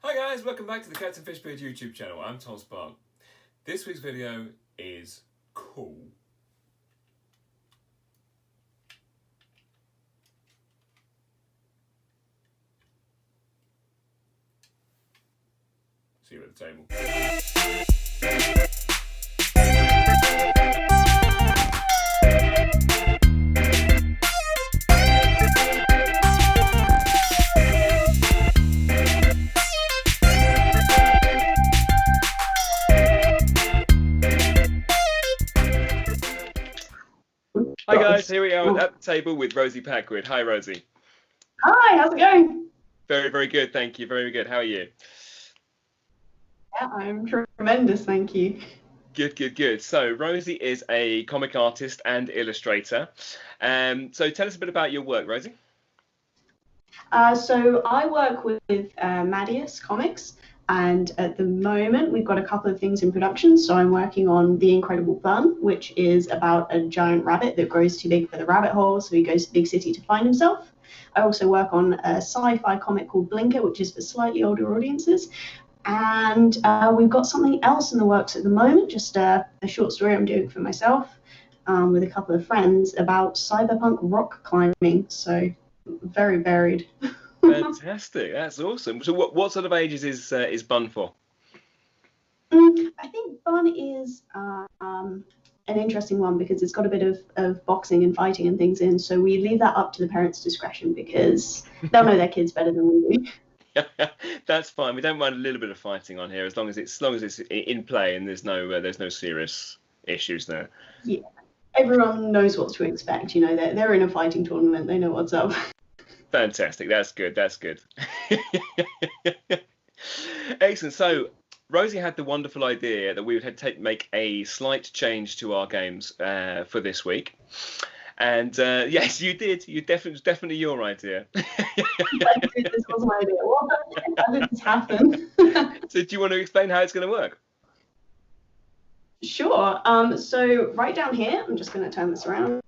Hi guys, welcome back to the Captain Fishbeard YouTube channel. I'm Tom Spark. This week's video is cool. See you at the table. Hi guys, here we are at the table with Rosie Packwood. Hi Rosie. Hi, how's it going? Very, very good, thank you. Very good. How are you? Yeah, I'm tremendous, thank you. Good, good, good. So Rosie is a comic artist and illustrator. So tell us a bit about your work, Rosie. So I work with Madius Comics, and at the moment we've got a couple of things in production. So I'm working on The Incredible Bun, which is about a giant rabbit that grows too big for the rabbit hole, so he goes to the big city to find himself. I also work on a sci-fi comic called Blinker, which is for slightly older audiences. And we've got something else in the works at the moment, just a short story I'm doing for myself with a couple of friends about cyberpunk rock climbing. So very varied. Fantastic, that's awesome. So what sort of ages is Bun for? I think Bun is an interesting one because it's got a bit of boxing and fighting and things in. So we leave that up to the parents' discretion because they'll know their kids better than we do. That's fine. We don't mind a little bit of fighting on here, as long as it's in play and there's no serious issues there. Yeah, everyone knows what to expect. You know, they're in a fighting tournament. They know what's up. Fantastic. That's good. That's good. Excellent. So Rosie had the wonderful idea that we would have to make a slight change to our games for this week. And yes, you did. Definitely your idea. This was my idea. How did this happen? So do you want to explain how it's going to work? Sure. So right down here, I'm just going to turn this around.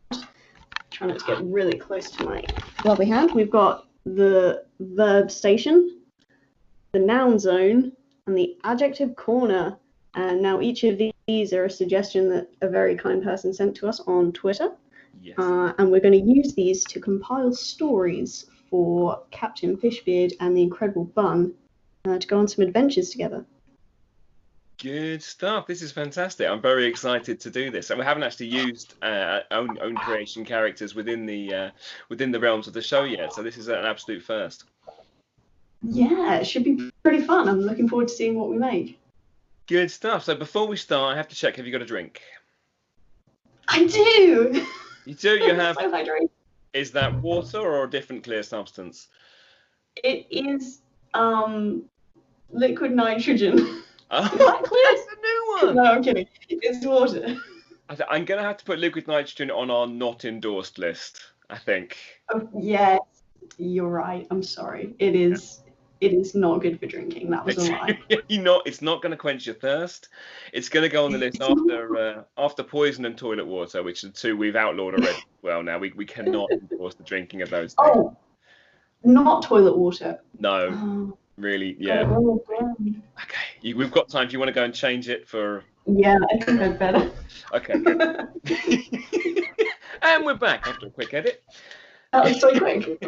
Try not to get really close to my lovely hand. We've got the verb station, the noun zone, and the adjective corner. And now each of these are a suggestion that a very kind person sent to us on Twitter. Yes. And we're going to use these to compile stories for Captain Fishbeard and the Incredible Bun to go on some adventures together. Good stuff. This is fantastic. I'm very excited to do this, and we haven't actually used own creation characters within the realms of the show yet. So this is an absolute first. Yeah, it should be pretty fun. I'm looking forward to seeing what we make. Good stuff. So before we start, I have to check. Have you got a drink? I do. You do. You have. So hydrated. Is that water or a different clear substance? It is liquid nitrogen. Oh, Is that clear? that's a new one. No, I'm kidding. It's water. I'm going to have to put liquid nitrogen on our not endorsed list, I think. Oh, yes, you're right. I'm sorry. It is. It is not good for drinking. That was a lie. It's not going to quench your thirst. It's going to go on the list after poison and toilet water, which are the two we've outlawed already. Well, now we cannot endorse the drinking of those things. Oh, not toilet water. No, Oh, really, yeah. oh, Okay, we've got time. Do you want to go and change it for? yeah, I think I'd better. Okay, good. And we're back after a quick edit. That was so quick.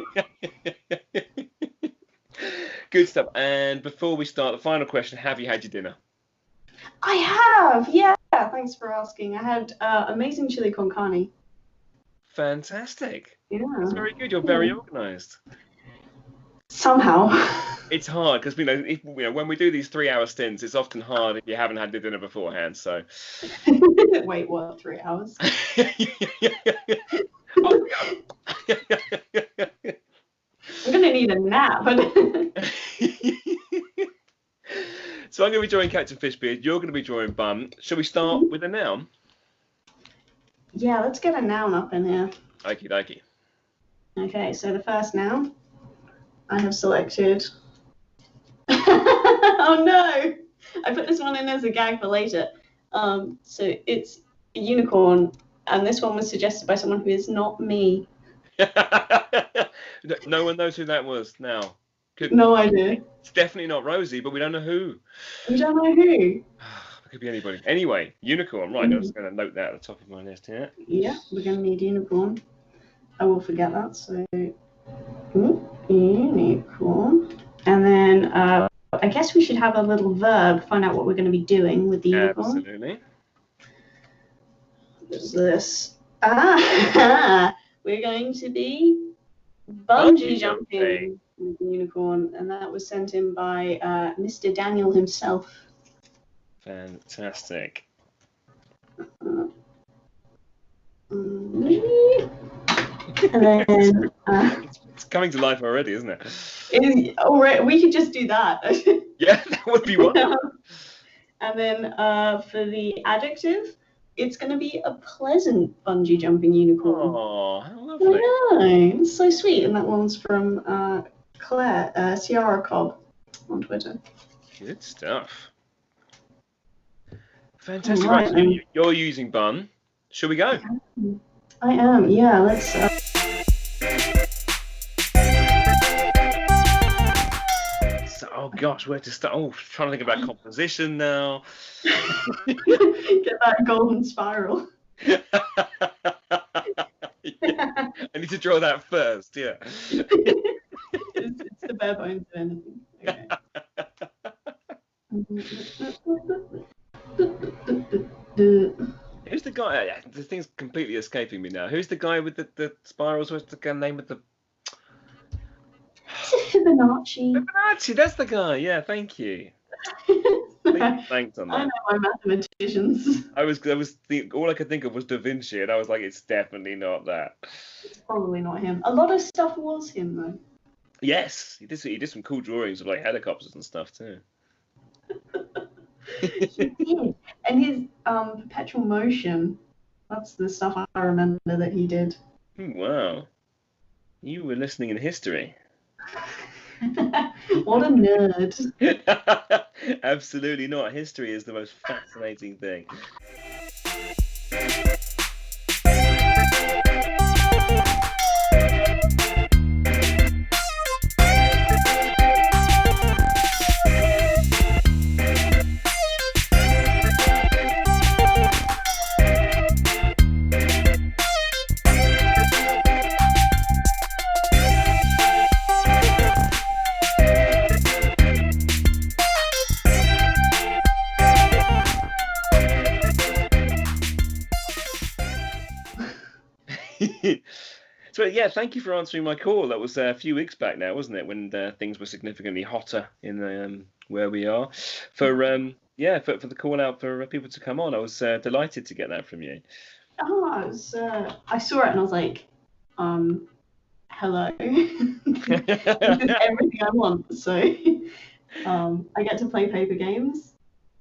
Good stuff. And before we start, the final question: have you had your dinner? I have. Yeah. Thanks for asking. I had amazing chili con carne. Fantastic. Yeah. That's very good. You're very organised. Somehow. It's hard because when we do these 3-hour stints, it's often hard if you haven't had the dinner beforehand. So. Wait, what? 3 hours? Oh, I'm gonna need a nap. So I'm going to be drawing Captain Fishbeard. You're going to be drawing Bun. Shall we start with a noun? Yeah, let's get a noun up in here. Okie dokie. Okay, so the first noun I have selected. Oh no! I put this one in as a gag for later. So it's a unicorn, and this one was suggested by someone who is not me. No one knows who that was now. No idea. It's definitely not Rosie, but we don't know who. We don't know who. It could be anybody. Anyway, unicorn. Right, I'm just going to note that at the top of my list here. Yeah, we're going to need unicorn. I will forget that. So, unicorn. And then I guess we should have a little verb, find out what we're going to be doing with the unicorn. Absolutely. What's this? We're going to be bungee jumping with the unicorn, and that was sent in by Mr. Daniel himself. Fantastic. And then it's coming to life already, isn't it? We could just do that. Yeah, that would be wonderful. And then for the adjective, it's going to be a pleasant bungee jumping unicorn. Oh, how lovely. I know, it's so sweet. And that one's from Claire, Ciara Cobb on Twitter. Good stuff. Fantastic. Right, so you're using bun. Shall we go? I am, yeah. Let's. So, oh gosh, where to start? Oh, trying to think about composition now. Get that golden spiral. Yeah. I need to draw that first, yeah. It's the bare bones of anything. Okay. Who's the guy? The thing's completely escaping me now. Who's the guy with the spirals? What's the name of the? Fibonacci. Fibonacci, that's the guy. Yeah, thank you. Thanks on that. I know my mathematicians. All I could think of was Da Vinci, and I was like, it's definitely not that. It's probably not him. A lot of stuff was him though. Yes, he did some cool drawings of like helicopters and stuff too. He did. And his perpetual motion, that's the stuff I remember that he did. Wow. You were listening in history. What a nerd. Absolutely not. History is the most fascinating thing. So yeah, thank you for answering my call. That was a few weeks back now, wasn't it? When things were significantly hotter in where we are. For the call out for people to come on, I was delighted to get that from you. Oh, I saw it and I was like, hello. This is everything I want. So I get to play paper games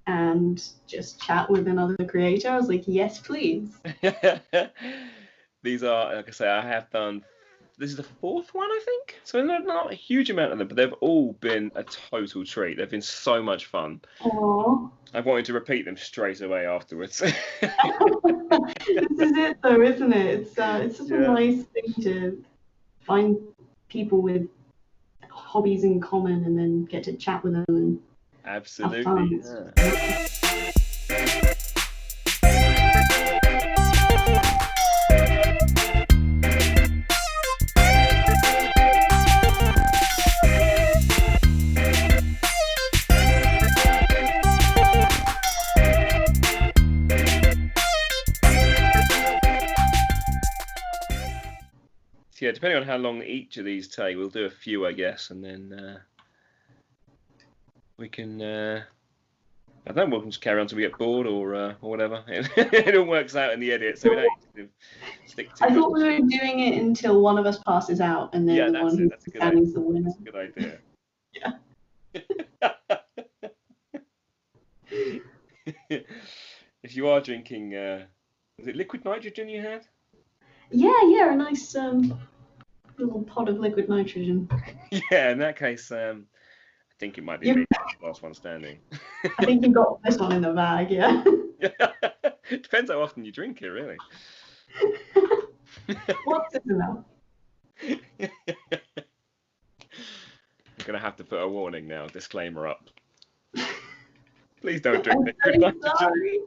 and just chat with another creator. I was like, yes, please. These are, like I say, I have done. This is the fourth one, I think. So not a huge amount of them, but they've all been a total treat. They've been so much fun. Aww. I've wanted to repeat them straight away afterwards. This is it, though, isn't it? It's such a nice thing to find people with hobbies in common and then get to chat with them and absolutely. Have fun. Yeah. Yeah, depending on how long each of these take, we'll do a few, I guess, and then we can. I don't know. We can just carry on until we get bored or whatever. It all works out in the edit, so we don't need to stick to. I thought we were doing it until one of us passes out, and then the one who's standing is the winner. That's a good idea. Yeah. If you are drinking, is it liquid nitrogen you had? Yeah, a nice little pot of liquid nitrogen. Yeah, in that case, I think it might be me, the last one standing. I think you got this one in the bag, yeah. Depends how often you drink it, really. What's this enough? Okay, going to have to put a warning now, disclaimer up. Please don't do it. I'm so sorry.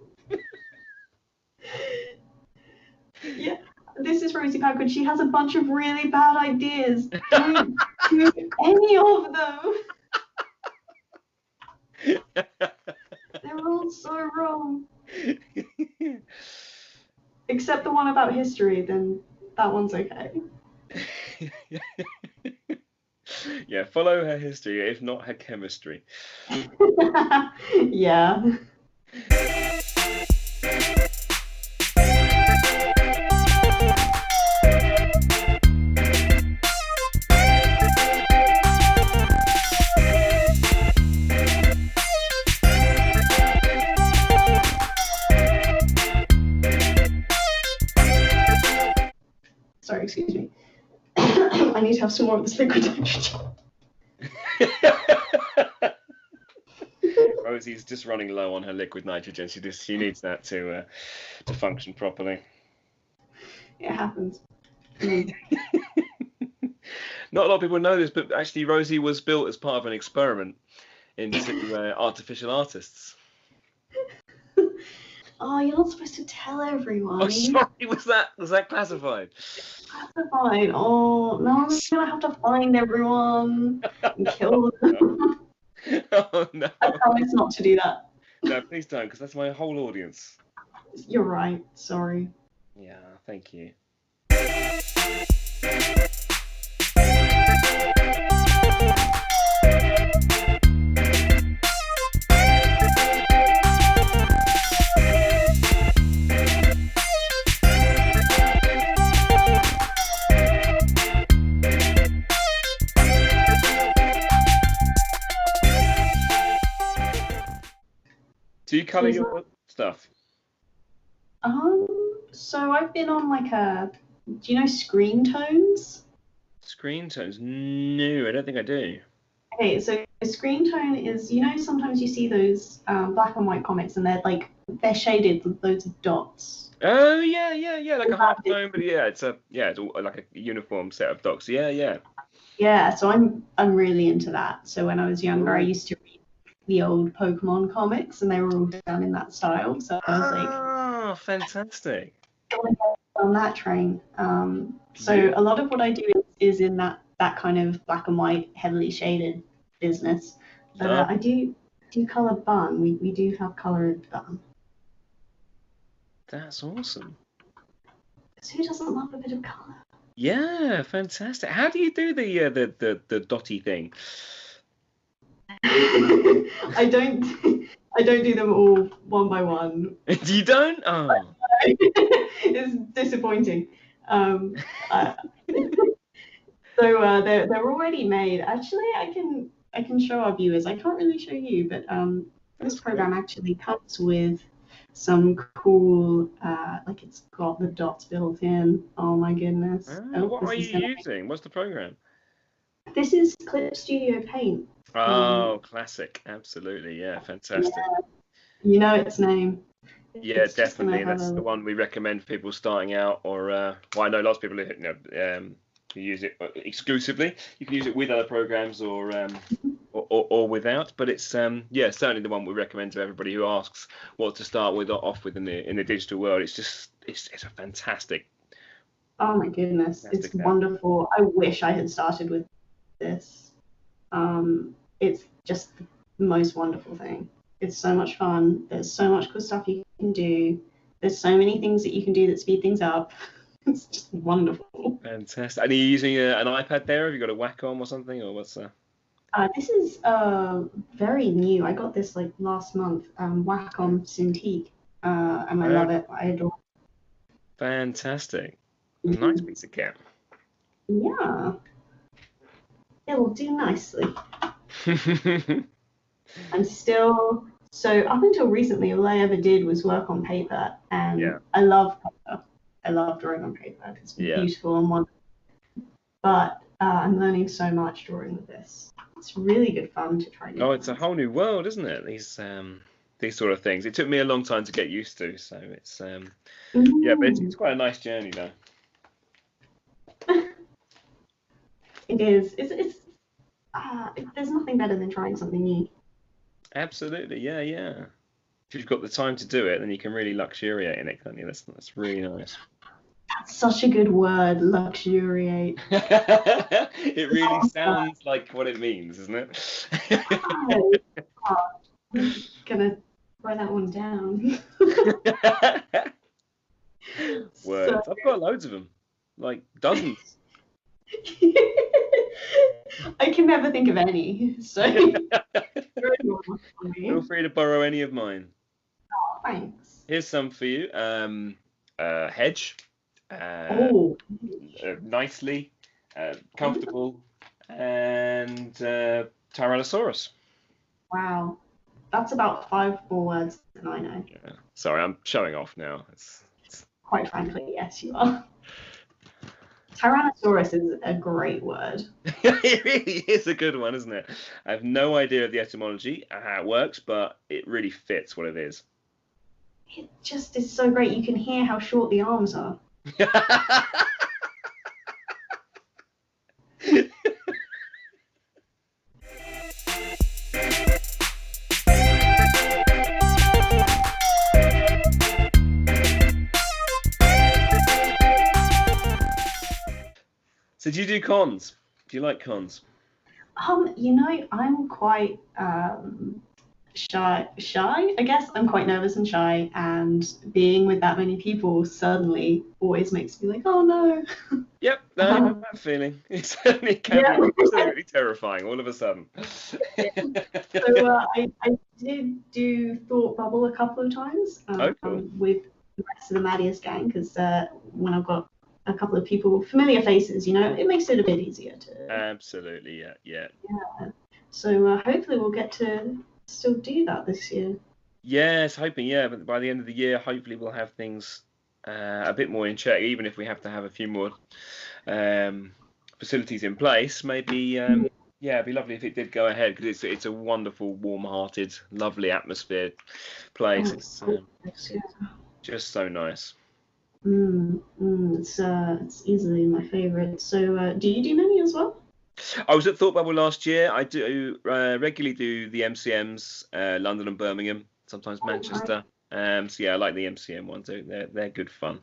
Yeah, this is Rosie Packwood. She has a bunch of really bad ideas. Don't do any of them. They're all so wrong. Except the one about history, then that one's okay. Yeah, follow her history, if not her chemistry. Yeah. Sorry, excuse me. I need to have some more of this liquid nitrogen. Rosie's just running low on her liquid nitrogen. She needs that to function properly. It happens. Not a lot of people know this, but actually Rosie was built as part of an experiment into artificial artists. Oh, you're not supposed to tell everyone. Oh, sorry, was that classified? Classified. Oh, no, I'm gonna have to find everyone and kill them. Oh no! I promise not to do that. No, please don't, because that's my whole audience. You're right. Sorry. Yeah, thank you. Do you colour your stuff? So I've been on like do you know screen tones? Screen tones? No, I don't think I do. Okay, so a screen tone is, sometimes you see those black and white comics and they're shaded with loads of dots. Oh yeah, like a half tone, but it's all like a uniform set of dots. Yeah. Yeah, so I'm really into that. So when I was younger, I used to read the old Pokemon comics, and they were all done in that style. So I was like, oh, fantastic! On that train. So a lot of what I do is in that kind of black and white, heavily shaded business. But I do color bun. We do have colored bun. That's awesome. So who doesn't love a bit of color? Yeah, fantastic. How do you do the dotty thing? I don't do them all one by one. You don't? Oh. It's disappointing. So they're already made. Actually, I can show our viewers. I can't really show you, but this program actually comes with some cool, it's got the dots built in. Oh my goodness. What are you using? What's the program? This is Clip Studio Paint. Oh, classic. Absolutely. Yeah, fantastic. Yeah. You know its name. Yeah, definitely. That's the one we recommend for people starting out, or I know lots of people who use it exclusively. You can use it with other programs or without, but it's certainly the one we recommend to everybody who asks what to start with or off with in the digital world. It's a fantastic. Oh my goodness, it's wonderful. I wish I had started with this. It's just the most wonderful thing. It's so much fun. There's so much cool stuff you can do. There's so many things that you can do that speed things up. It's just wonderful. Fantastic. And are you using an iPad there? Have you got a Wacom or something, or what's that? This is very new. I got this last month. Wacom Cintiq, and I love it. I adore it. Fantastic. Nice piece of kit. Yeah. It'll do nicely. I'm still, so up until recently, all I ever did was work on paper, and I love paper. I love drawing on paper. It's beautiful and wonderful. But I'm learning so much drawing with this. It's really good fun to try. Oh, it's a whole new world, isn't it? These sort of things. It took me a long time to get used to, so it's but it's quite a nice journey though. It is. It's there's nothing better than trying something new. Absolutely, yeah, yeah. If you've got the time to do it, then you can really luxuriate in it, can't you? That's really nice. That's such a good word, luxuriate. It really sounds like what it means, isn't it? I'm gonna write that one down. Words. I've got loads of them, like dozens. I can never think of any, so Feel free to borrow any of mine. Oh, thanks. Here's some for you. Hedge. Nicely. Comfortable. And Tyrannosaurus. Wow. That's about 5 more words than I know. Yeah. Sorry, I'm showing off now. It's... Quite frankly, yes, you are. Tyrannosaurus is a great word. It really is a good one, isn't it? I have no idea of the etymology, how it works, but it really fits what it is. It just is so great. You can hear how short the arms are. So do you do cons? Do you like cons? I'm quite shy. I guess I'm quite nervous and shy, and being with that many people suddenly always makes me like, oh no. Yep, I know that feeling. It certainly can be absolutely terrifying all of a sudden. So I did do Thought Bubble a couple of times Cool. with the rest of the Maddius gang, because when I've got a couple of people, familiar faces, it makes it a bit easier to. Absolutely, yeah. Yeah. So hopefully we'll get to still do that this year. Yes, hoping, yeah. But by the end of the year, hopefully we'll have things a bit more in check, even if we have to have a few more facilities in place. Maybe, it'd be lovely if it did go ahead, because it's a wonderful, warm-hearted, lovely atmosphere place. It's just so nice. It's easily my favourite. So do you do many as well? I was at Thought Bubble last year. I do regularly do the MCMs, London and Birmingham, sometimes Manchester. So yeah, I like the MCM ones. They're good fun.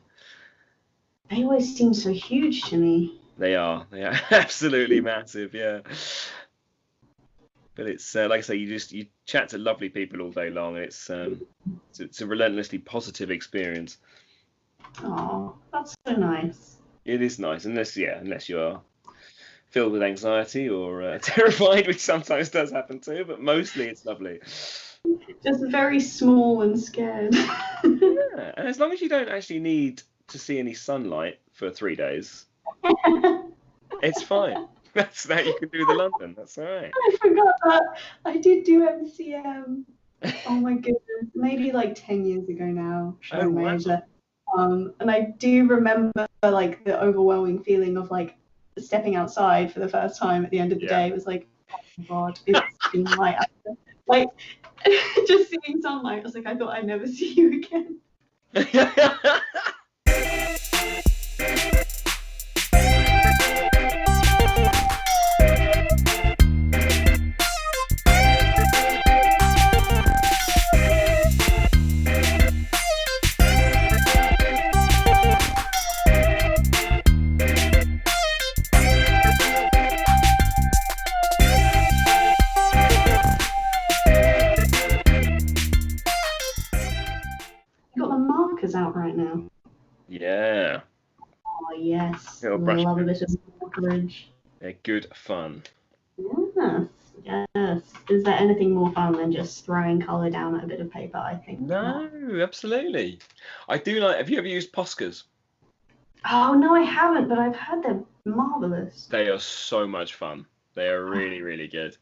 They always seem so huge to me. They are absolutely massive, yeah. But it's like I say, you chat to lovely people all day long, and it's a relentlessly positive experience. Oh, that's so nice. It is nice, unless you're filled with anxiety or terrified, which sometimes does happen too, but mostly it's lovely. Just very small and scared. Yeah, and as long as you don't actually need to see any sunlight for 3 days, it's fine. That's that you can do the London. That's all right. I forgot that. I did do MCM. Oh my goodness, maybe like 10 years ago now. Wow. And I do remember like the overwhelming feeling of like stepping outside for the first time at the end of the day. It was like, oh my god, it's been light. Like just seeing sunlight, I was like, I thought I'd never see you again. Out right now. Yeah. Oh yes. Love a bit of coverage. They're good fun. Yes. Is there anything more fun than just throwing colour down at a bit of paper? I think. No, absolutely. I do like. Have you ever used Poscas? Oh no, I haven't, but I've heard they're marvelous. They are so much fun. They are really, really good.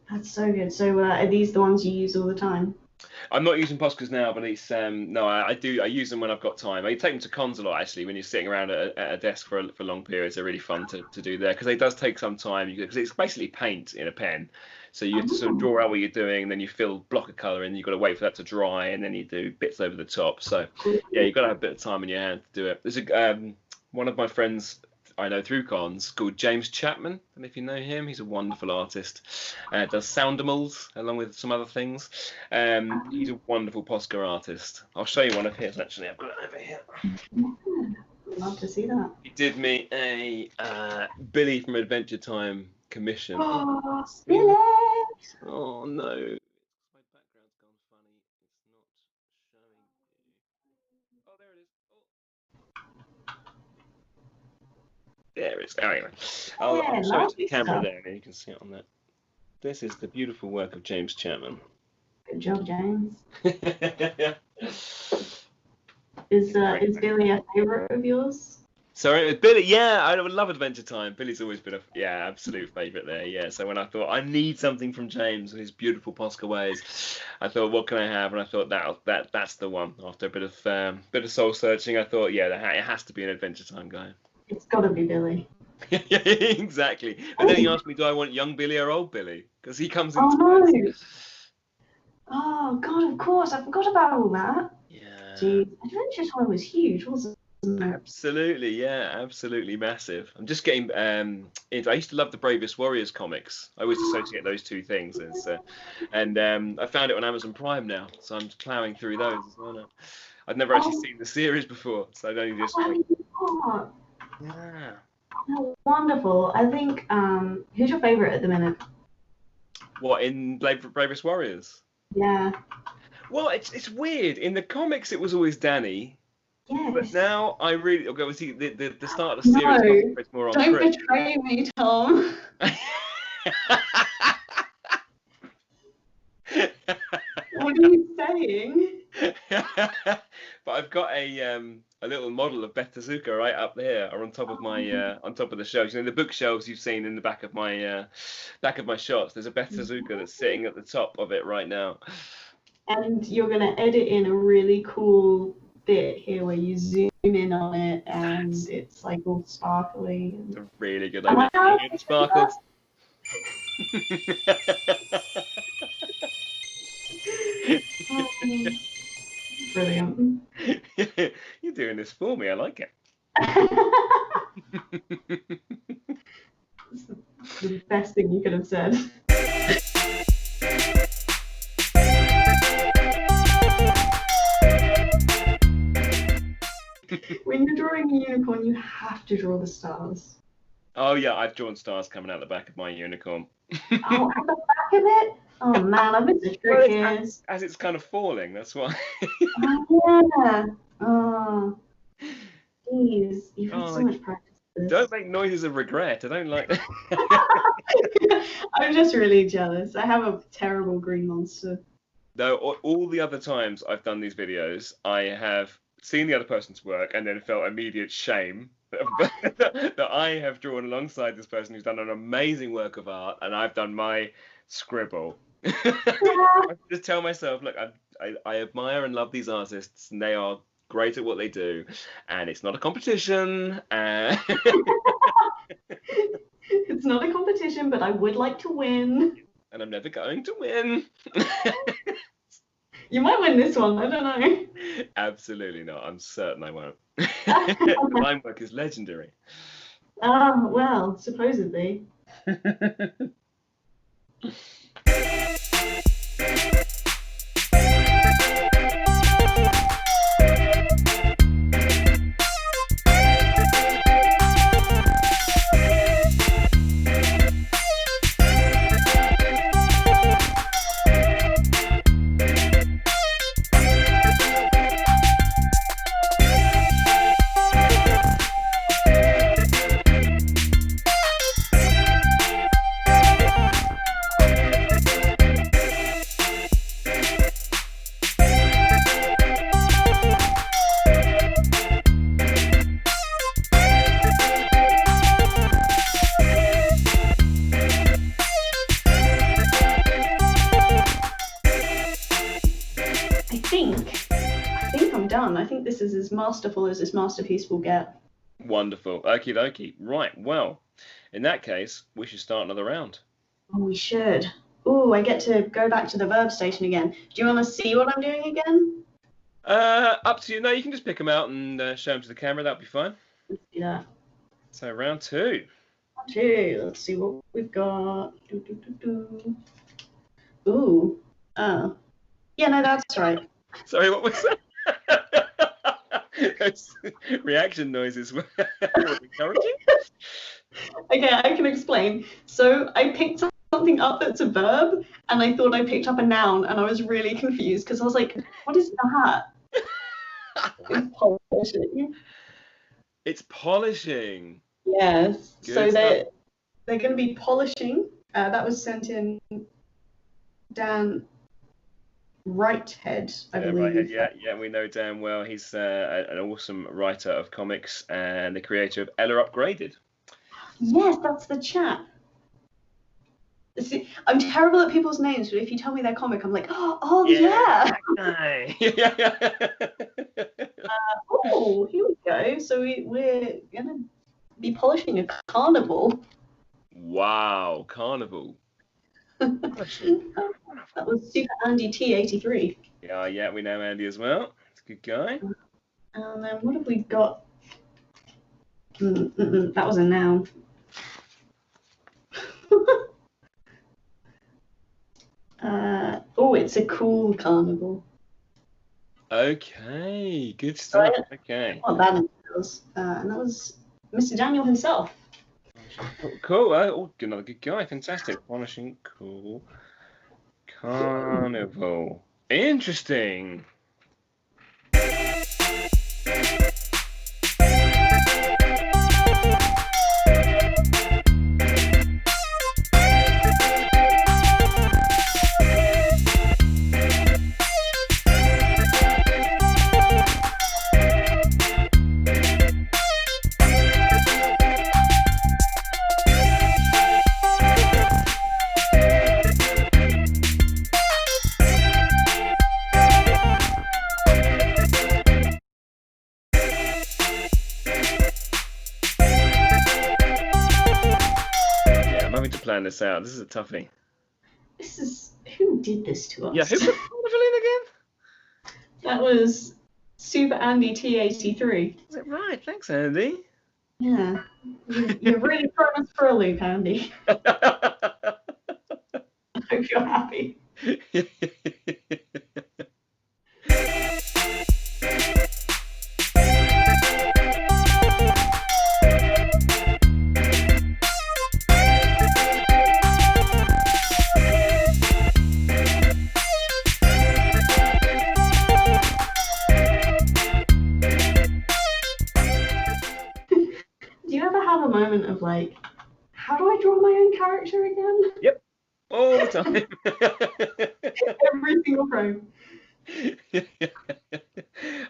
That's so good. So are these the ones you use all the time? I'm not using Poscas now, but it's no, I do. I use them when I've got time. I take them to cons a lot, actually. When you're sitting around at a desk for long periods, they're really fun to do there, because it does take some time. Because it's basically paint in a pen, so you have to sort of draw out what you're doing, and then you fill block of colour, and you've got to wait for that to dry, and then you do bits over the top. So yeah, you've got to have a bit of time in your hand to do it. There's one of my friends I know through cons, called James Chapman. And if you know him, he's a wonderful artist. Does soundimals along with some other things. He's a wonderful Posca artist. I'll show you one of his actually. I've got it over here. I'd love to see that. He did me a Billy from Adventure Time commission. Oh, Billy! Oh no. My background's gone funny. It's not showing. Oh, there it is. There it is. Oh, anyway. I'll show it to the camera there, and you can see it on that. This is the beautiful work of James Chapman. Good job, James. Is Billy a favourite of yours? Sorry, Billy. Yeah, I would love Adventure Time. Billy's always been absolute favourite there. Yeah. So when I thought I need something from James and his beautiful Posca ways, I thought, what can I have? And I thought that's the one. After a bit of soul searching, I thought, yeah, it has to be an Adventure Time guy. It's got to be Billy. Yeah, exactly. And then he asked me, do I want young Billy or old Billy? Because he comes in. No. Oh God, of course, I forgot about all that. Yeah. Jeez, Adventure Time was huge, wasn't it? Absolutely, yeah, absolutely massive. I'm just getting I used to love the Bravest Warriors comics. I always associate those two things. And I found it on Amazon Prime now, so I'm ploughing through those as well now. I'd never actually seen the series before, so I'd only just. Yeah. Oh, wonderful. I think who's your favourite at the minute? What, in Bravest Warriors? Yeah. Well, it's weird. In the comics, it was always Danny. Yes. But now I really obviously the start of the series is more on Don't Chris. betray me, Tom. What are you saying? But I've got a little model of Beth Tezuka right up there, or on top of my on top of the shelves. You know, the bookshelves you've seen in the back of my shots. There's a Beth Tezuka that's sitting at the top of it right now. And you're gonna edit in a really cool bit here where you zoom in on it and it's like all sparkly. It's a really good idea. It sparkles. Brilliant. You're doing this for me. I like it. It's the best thing you could have said. When you're drawing a unicorn, you have to draw the stars. Oh yeah, I've drawn stars coming out the back of my unicorn. Oh, at the back of it? Oh man, I missed the trick here. As it's kind of falling, that's why. Oh yeah. Oh. Jeez, you've had so much practice. Don't make noises of regret. I don't like that. I'm just really jealous. I have a terrible green monster. No, all the other times I've done these videos, I have seen the other person's work and then felt immediate shame that I have drawn alongside this person who's done an amazing work of art, and I've done my scribble. I just tell myself, look, I admire and love these artists, and they are great at what they do, and it's not a competition. It's not a competition, but I would like to win. And I'm never going to win. You might win this one, I don't know. Absolutely not. I'm certain I won't. My work is legendary. Well, supposedly. I think I'm done. I think this is as masterful as this masterpiece will get. Wonderful. Okie dokie. Right. Well, in that case, we should start another round. Oh, we should. Oh, I get to go back to the verb station again. Do you want to see what I'm doing again? Up to you. No, you can just pick them out and show them to the camera. That'll be fine. Let's do that. So round 2. Okay, let's see what we've got. Ooh. Yeah, no, that's right. Sorry, what was that? Those reaction noises were encouraging. Okay, I can explain. So I picked something up that's a verb, and I thought I picked up a noun, and I was really confused because I was like, what is that? It's polishing. It's polishing. Yes. Good So stuff. they're going to be polishing. That was sent in Dan Righthead, I believe. Right, yeah, we know Dan well. He's an awesome writer of comics and the creator of Ella Upgraded. Yes, that's the chap. See, I'm terrible at people's names, but if you tell me their comic, I'm like, oh yeah. Oh, here we go. So we're gonna be polishing a carnival. Wow, carnival. That was Super Andy T83. Yeah, we know Andy as well. He's a good guy. And then what have we got? That was a noun. Oh, it's a cool carnival. Okay, good stuff. Right. Okay. What that was, and that was Mr. Daniel himself. Cool. Another good guy. Fantastic. Polishing. Cool. Carnival. Interesting. Plan this out. This is a toughie. This is who did this to us? Yeah, who put Carnival in again? That was Super Andy T83. Is it right? Thanks, Andy. Yeah, you're really throwing us for a loop, Andy. I hope you're happy. Moment of like, how do I draw my own character again? Yep, all the time. Every single frame.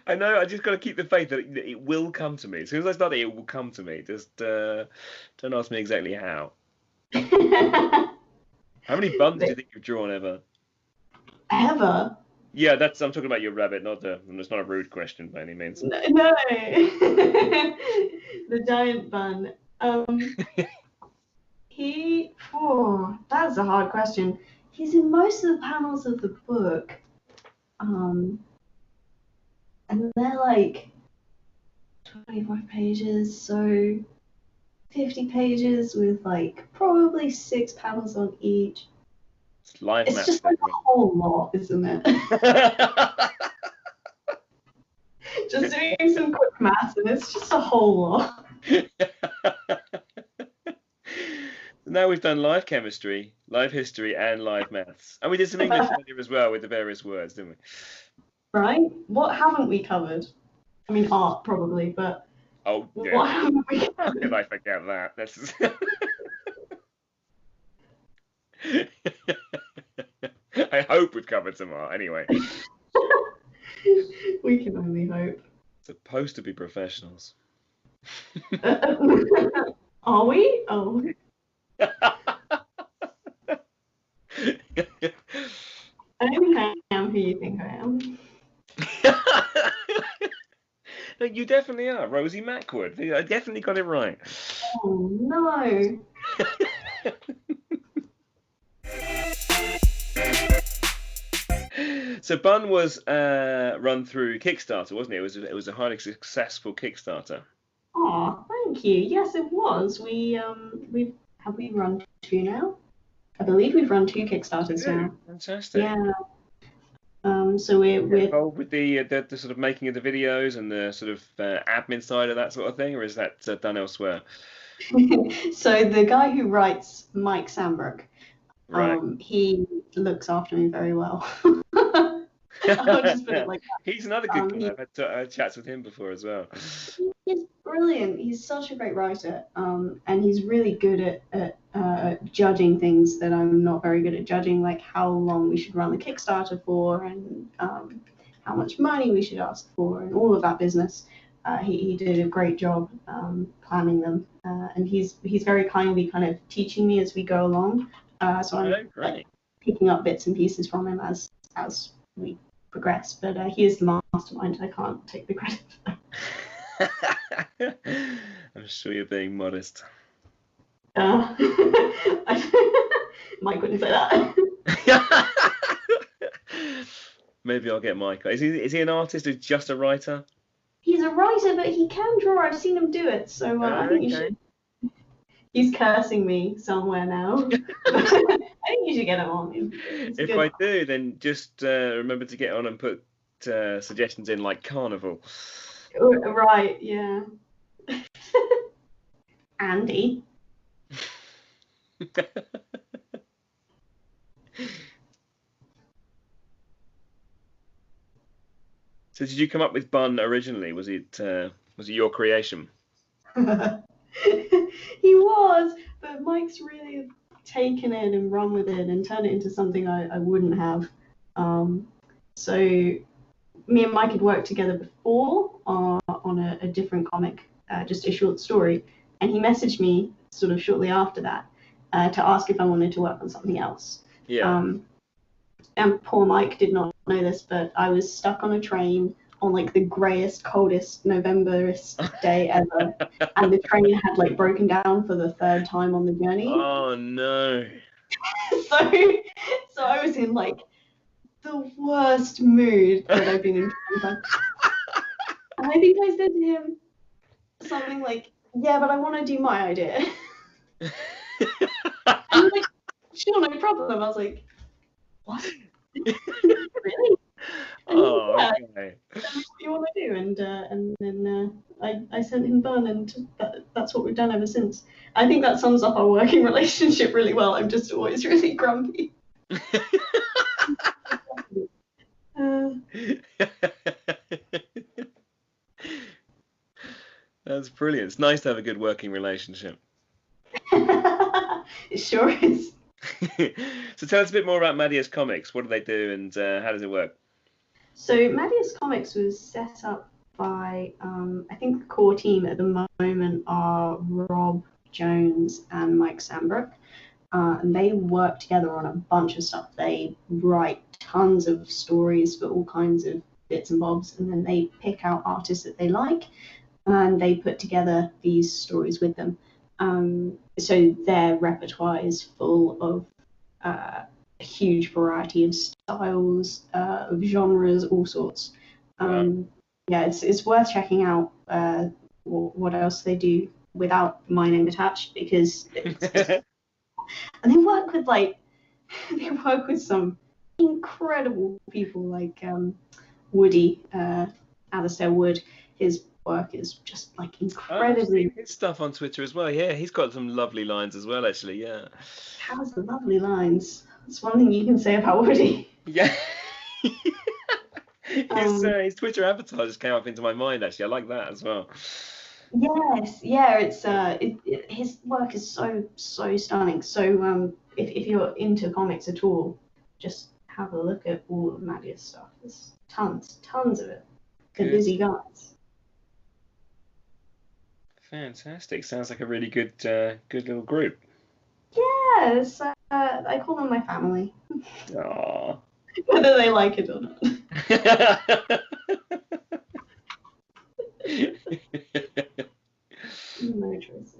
I know. I just got to keep the faith that it will come to me. As soon as I start it will come to me. Just don't ask me exactly how. How many buns do you think you've drawn ever? Ever? Yeah, I'm talking about your rabbit, it's not a rude question by any means. No. The giant bun. That's a hard question. He's in most of the panels of the book. And they're like 25 pages, so 50 pages with like probably 6 panels on each. It's just like a whole lot, isn't it? Just doing some quick maths, and it's just a whole lot. Now we've done live chemistry, live history, and live maths. And we did some English earlier as well with the various words, didn't we? Right? What haven't we covered? I mean, art probably, but yeah. What haven't we covered? How could I forget that? That's... I hope we've covered some art anyway. We can only hope. Supposed to be professionals. Are we? Oh. I don't think I am who you think I am. No, you definitely are. Rosie Packwood. I definitely got it right. Oh, no. So Bun was run through Kickstarter, wasn't it? It was a highly successful Kickstarter. Oh, Thank you. Yes, it was. Have we run 2 now? I believe we've run 2 Kickstarters now. Fantastic. Yeah. So we're involved with the sort of making of the videos and the sort of admin side of that sort of thing, or is that done elsewhere? So the guy who writes Mike Sambrook, Right. he looks after me very well. I'll just put it like that. He's another good guy. I've had chats with him before as well. He's brilliant. He's such a great writer, and he's really good at judging things that I'm not very good at judging, like how long we should run the Kickstarter for, and how much money we should ask for, and all of that business. He did a great job planning them, and he's very kindly kind of teaching me as we go along. So I'm like, picking up bits and pieces from him as we progress. But he is the mastermind. I can't take the credit for that. I'm sure you're being modest. Mike wouldn't say that. Maybe I'll get Mike. Is he an artist or just a writer? He's a writer, but he can draw. I've seen him do it, so I think you should. He's cursing me somewhere now. I think you should get him on. If I do, then just remember to get on and put suggestions in like carnival. Right, yeah. Andy. So did you come up with Bun originally? Was it your creation? He was, but Mike's really taken it and run with it and turned it into something I wouldn't have. So me and Mike had worked together before on a different comic, just a short story, and he messaged me sort of shortly after that to ask if I wanted to work on something else. Yeah. And poor Mike did not know this, but I was stuck on a train on like the greyest, coldest Novemberist day ever, and the train had like broken down for the 3rd time on the journey. Oh no. So I was in like the worst mood that I've been in. And I think I said to him something like, "Yeah, but I want to do my idea." And he was like, "Sure, no problem." I was like, "What? Really?" And oh, yeah, okay. "What do you want to do?" And then I sent him Bun, and that's what we've done ever since. I think that sums up our working relationship really well. I'm just always really grumpy. That's brilliant. It's nice to have a good working relationship. It sure is. So tell us a bit more about Madius Comics. What do they do, and how does it work? So Madius Comics was set up by, I think the core team at the moment are Rob Jones and Mike Sambrook. And they work together on a bunch of stuff. They write tons of stories for all kinds of bits and bobs, and then they pick out artists that they like, and they put together these stories with them. So their repertoire is full of a huge variety of styles, of genres, all sorts. Yeah, it's worth checking out what else they do without my name attached, because and they work with some incredible people like Woody, Alistair Wood. His work is just like incredibly. I've seen his stuff on Twitter as well. Yeah, he's got some lovely lines as well, actually. Yeah. Has the lovely lines. That's one thing you can say about Woody. Yeah. His Twitter avatar just came up into my mind, actually. I like that as well. Yes, yeah, it's his work is so stunning. So if you're into comics at all, just have a look at all of Madius stuff. There's tons of it. They're busy guys. Fantastic. Sounds like a really good little group. Yes, I call them my family. Aww. Whether they like it or not. No choice.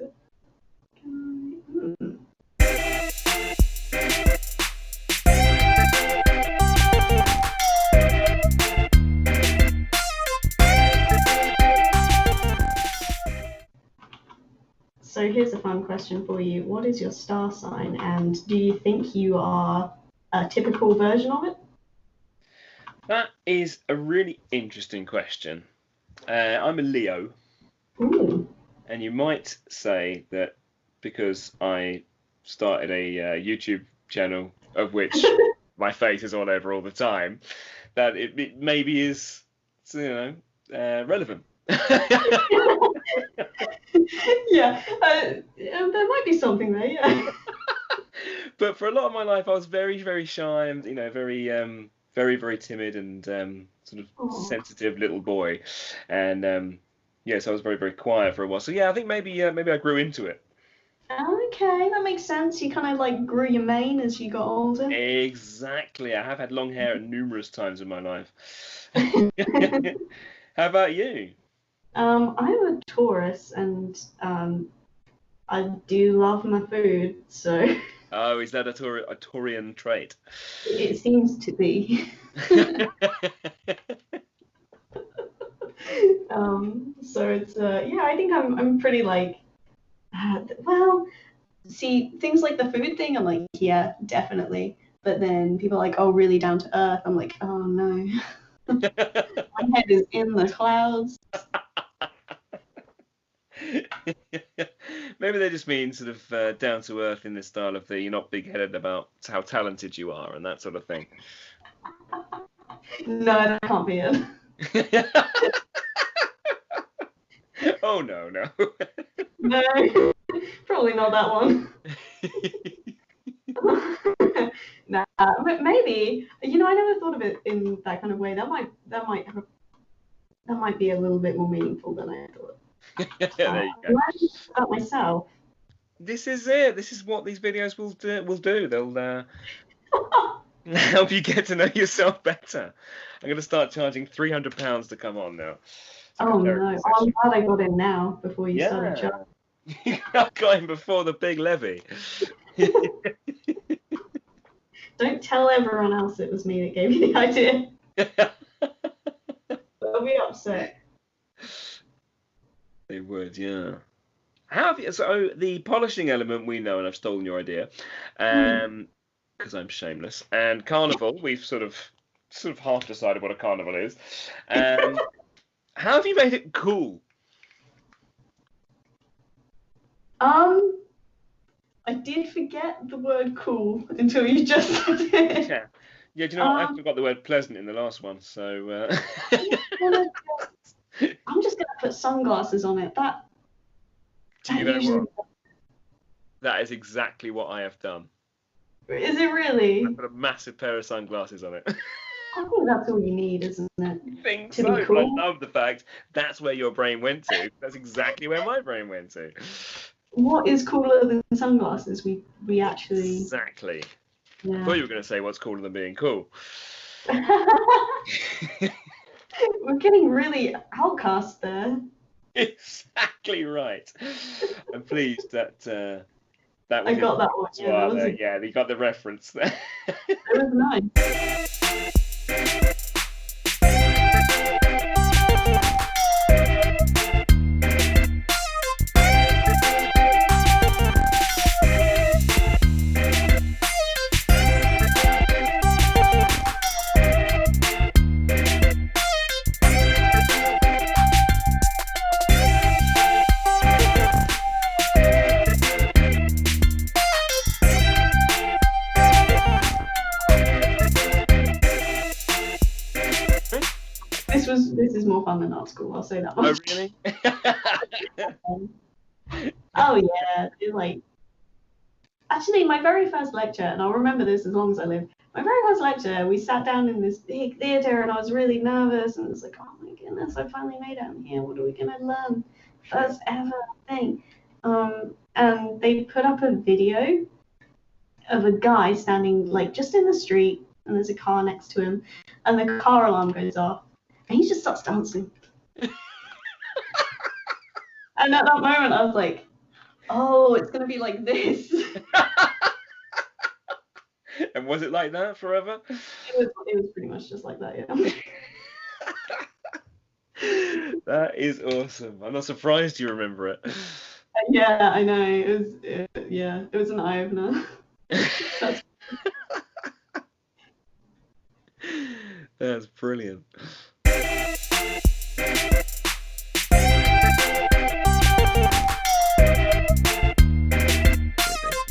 question for you. What is your star sign, and do you think you are a typical version of it? That is a really interesting question. I'm a Leo. Ooh. And you might say that because I started a YouTube channel of which my face is all over all the time, that it maybe is, relevant. Yeah, there might be something there, yeah. But for a lot of my life, I was very, very shy and, very, very, very timid and sort of sensitive little boy. And yes, I was very, very quiet for a while. So yeah, I think maybe I grew into it. Okay, that makes sense. You kind of like grew your mane as you got older. Exactly. I have had long hair at numerous times in my life. How about you? I'm a Taurus, and I do love my food, so. Oh, is that a Taurian trait? It seems to be. So it's yeah, I think I'm pretty like, well, see, things like the food thing, I'm like, yeah, definitely. But then people are like, oh, really down to earth. I'm like, oh no, my head is in the clouds. Maybe they just mean sort of down to earth in the style of you're not big headed about how talented you are and that sort of thing. No, that can't be it. Oh no. No, probably not that one. Nah, but maybe, I never thought of it in that kind of way. That might be a little bit more meaningful than I thought. There you go. About myself. This is it. This is what these videos will do. They'll help you get to know yourself better. I'm going to start charging £300 to come on now. Oh no! I'm glad I got in now before you started charging. I got in before the big levy. Don't tell everyone else it was me that gave you the idea. They'll be upset. They would, yeah. So the polishing element we know, and I've stolen your idea, because I'm shameless. And carnival, we've sort of half decided what a carnival is. How have you made it cool? I did forget the word cool until you just said it. Yeah. Yeah, do you know what? I forgot the word pleasant in the last one, so... I'm just going to put sunglasses on it. Do you know what? That is exactly what I have done. Is it really? I put a massive pair of sunglasses on it. I think that's all you need, isn't it? I think to so. Be cool. I love the fact that's where your brain went to. That's exactly where my brain went to. What is cooler than sunglasses? We actually... Exactly. Yeah. I thought you were going to say what's cooler than being cool. We're getting really outcast there. Exactly right. I'm pleased that that was. I got that one. Yeah, you got the reference there. It was nice. This is more fun than art school, I'll say that much. Oh, really? Oh, yeah. Actually, my very first lecture, and I'll remember this as long as I live, my very first lecture, we sat down in this big theatre, and I was really nervous, and it's like, oh my goodness, I finally made it in here. What are we going to learn? First ever thing. And they put up a video of a guy standing, just in the street, and there's a car next to him, and the car alarm goes off. And he just starts dancing. And at that moment, I was like, oh, it's going to be like this. And was it like that forever? It was pretty much just like that, yeah. That is awesome. I'm not surprised you remember it. Yeah, I know. It was an eye opener. That's brilliant.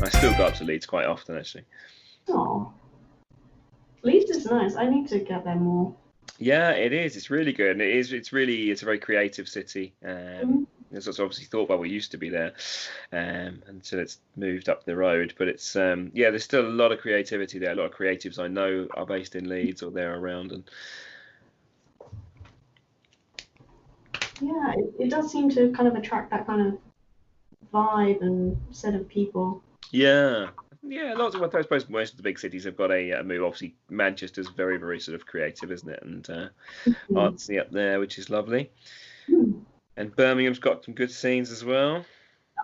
I still go up to Leeds quite often, actually. Oh, Leeds is nice. I need to get there more. Yeah, it is. It's really good, and it's a very creative city. It's obviously thought, well, we used to be there, until it's moved up the road. But it's there's still a lot of creativity there. A lot of creatives I know are based in Leeds or they're around, and yeah, it does seem to kind of attract that kind of vibe and set of people. yeah, lots of. I suppose most of the big cities have got a move. Obviously, Manchester's very, very sort of creative, isn't it? And artsy up there, which is lovely. And Birmingham's got some good scenes as well.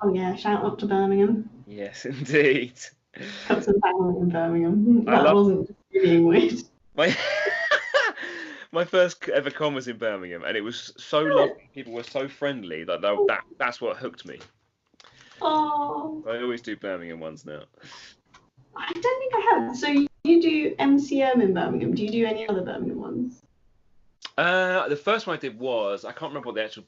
Oh yeah, shout out to Birmingham. Yes, indeed. Got some family in Birmingham. That wasn't being weird. My first ever con was in Birmingham, and it was so lovely. People were so friendly that's what hooked me. Oh. I always do Birmingham ones now. I don't think I have. So you do MCM in Birmingham. Do you do any other Birmingham ones? The first one I did was, I can't remember what the actual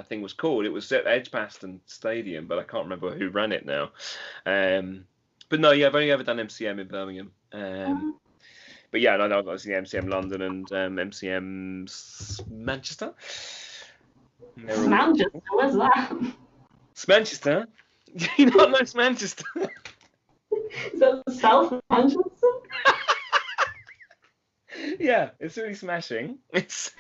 thing was called. It was at Edgbaston Stadium, but I can't remember who ran it now. But no, yeah, I've only ever done MCM in Birmingham. But yeah, no, obviously MCM London and MCM Manchester. Manchester, where's that? Manchester? Do you not know Manchester? Is that South Manchester? Yeah, it's really smashing. It's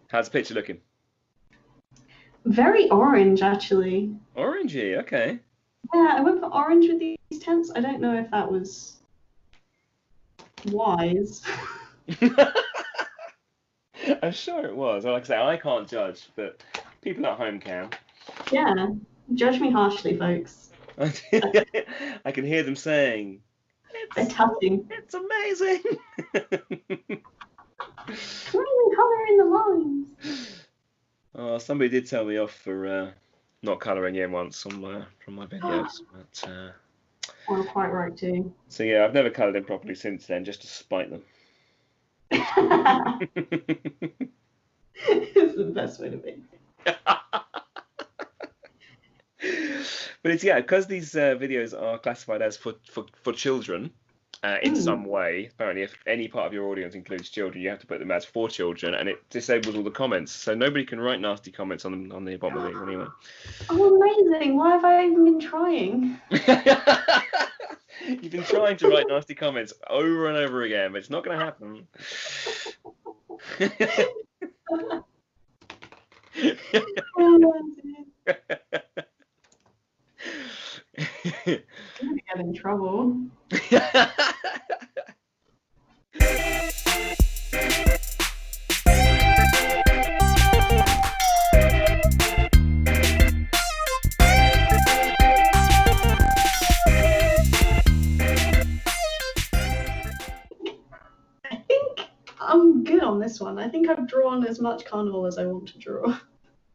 How's the picture looking? Very orange, actually. Orangey, okay. Yeah, I went for orange with these tents. I don't know if that was wise. I'm sure it was. Like I say, I can't judge, but people at home can. Yeah, judge me harshly, folks. I can hear them saying, They're touching. It's amazing. Colour in the lines. Oh, somebody did tell me off for not colouring in once from my videos. But, well, quite right too. So yeah, I've never coloured in properly since then, just to spite them. It's the best way to be. But it's because these videos are classified as for children in some way. Apparently, if any part of your audience includes children, you have to put them as for children, and it disables all the comments, so nobody can write nasty comments on the bottom of it anyway. Oh, amazing! Why have I even been trying? You've been trying to write nasty comments over and over again, but it's not going to happen. I'm gonna get in trouble. I think I'm good on this one. I think I've drawn as much carnival as I want to draw.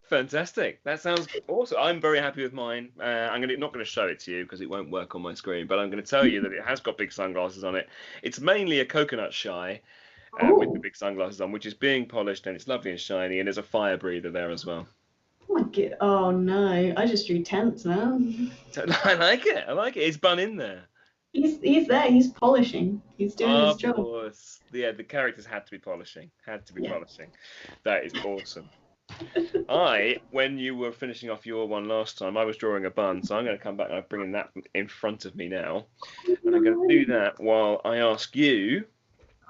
Fantastic. That sounds awesome. I'm very happy with mine. I'm not going to show it to you because it won't work on my screen, but I'm going to tell you that it has got big sunglasses on it. It's mainly a coconut shy with the big sunglasses on, which is being polished, and it's lovely and shiny, and there's a fire breather there as well. Oh my god! Oh no! I just drew tents now. I like it. It's bun in there. He's there. He's polishing. He's doing his job. Of course. Yeah, the characters had to be polishing. Polishing. That is awesome. When you were finishing off your one last time, I was drawing a bun, so I'm going to come back and I'm bringing that in front of me now. And I'm going to do that while I ask you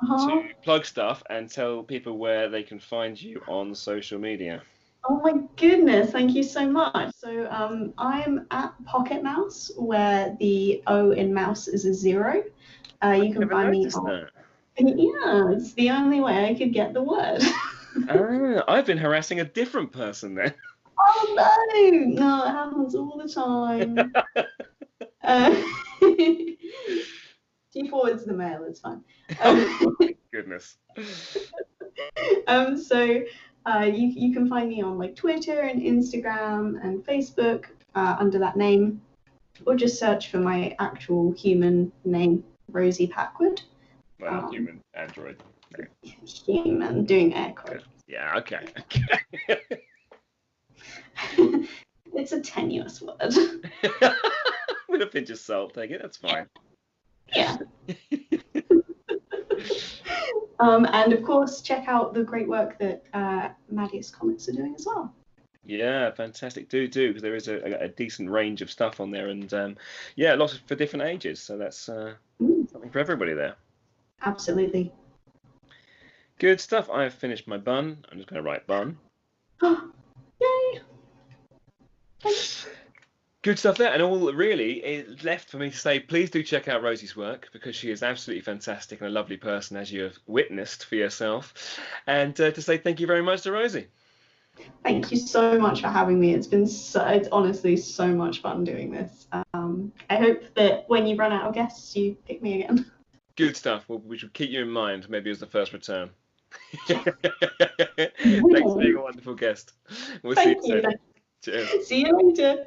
to plug stuff and tell people where they can find you on social media. Oh my goodness, thank you so much. So I'm at Pocket Mouse, where the O in mouse is a 0. You can find me on. That. Yeah, it's the only way I could get the word. I've been harassing a different person then. Oh no! No, it happens all the time. She forwards the mail, it's fine. Oh my goodness. So you can find me on like Twitter and Instagram and Facebook under that name, or just search for my actual human name, Rosie Packwood. Well, human android. Okay. Human, doing air quotes. Yeah, okay. It's a tenuous word. With a pinch of salt, take it. That's fine. Yeah. And of course, check out the great work that Madius Comics are doing as well. Yeah, fantastic. Do because there is a decent range of stuff on there, and lots for different ages. So that's something for everybody there. Absolutely. Good stuff. I have finished my bun. I'm just going to write bun. Yay! Good stuff there. And all that really is left for me to say, please do check out Rosie's work, because she is absolutely fantastic and a lovely person, as you have witnessed for yourself. And to say thank you very much to Rosie. Thank you so much for having me. It's honestly so much fun doing this. I hope that when you run out of guests, you pick me again. Good stuff. Well, we should keep you in mind, maybe as the first return. Thanks for being a wonderful guest. We'll see you soon. Cheers. See you later.